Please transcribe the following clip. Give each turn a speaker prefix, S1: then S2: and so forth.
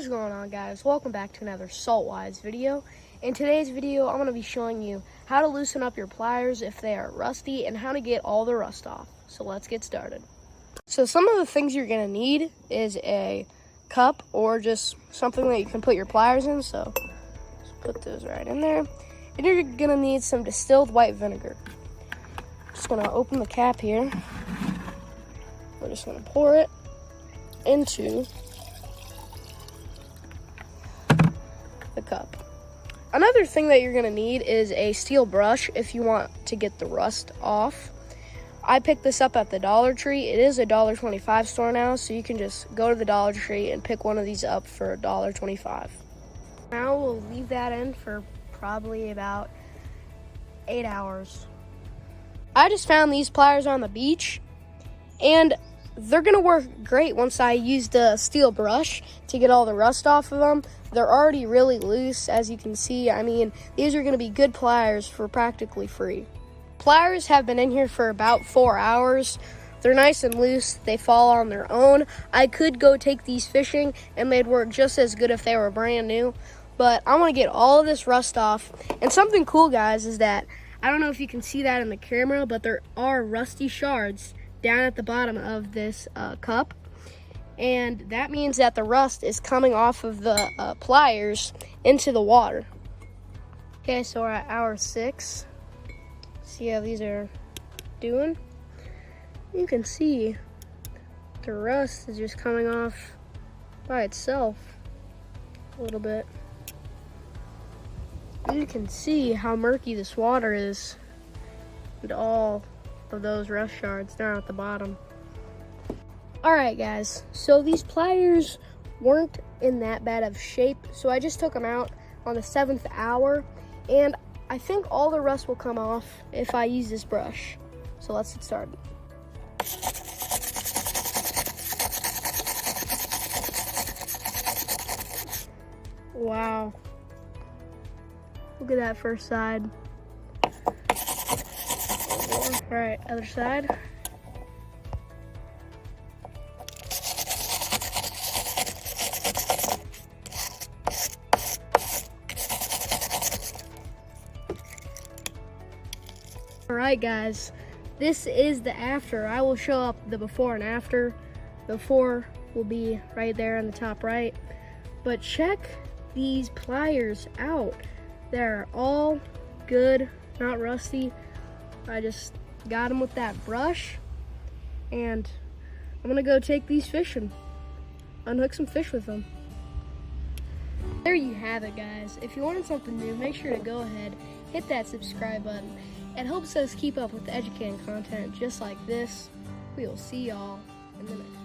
S1: What is going on, guys? Welcome back to another Saltwise video. In today's video, I'm going to be showing you how to loosen up your pliers if they are rusty and how to get all the rust off. So let's get started. So some of the things you're going to need is a cup or just something that you can put your pliers in. So just put those right in there. And you're going to need some distilled white vinegar. Just going to open the cap here. We're just going to pour it into the cup. Another thing that you're going to need is a steel brush if you want to get the rust off. I picked this up at the Dollar Tree. It is a $1.25 store now, so you can just go to the Dollar Tree and pick one of these up for $1.25. Now we'll leave that in for probably about 8 hours. I just found these pliers on the beach, and they're gonna work great once I use the steel brush to get all the rust off of them. They're already really loose, as you can see. I mean, these are gonna be good pliers for practically free. Pliers have been in here for about 4 hours. They're nice and loose, they fall on their own. I could go take these fishing and they'd work just as good if they were brand new, but I wanna get all of this rust off. And something cool, guys, is that, I don't know if you can see that in the camera, but there are rusty shards down at the bottom of this cup, and that means that the rust is coming off of the pliers into the water. Okay, so we're at hour 6. See how these are doing? You can see the rust is just coming off by itself a little bit. You can see how murky this water is, and all of those rust shards down at the bottom. Alright, guys, so these pliers weren't in that bad of shape, so I just took them out on the 7th hour, and I think all the rust will come off if I use this brush. So let's get started. Wow, look at that first side. All right, other side. All right, guys, this is the after. I will show up the before and after. The before will be right there in the top right. But check these pliers out. They're all good, not rusty. I just got them with that brush, and I'm gonna go take these fishing, unhook some fish with them. There you have it, guys. If you wanted something new, make sure to go ahead, hit that subscribe button. It helps us keep up with educating content just like this. We will see y'all in the next.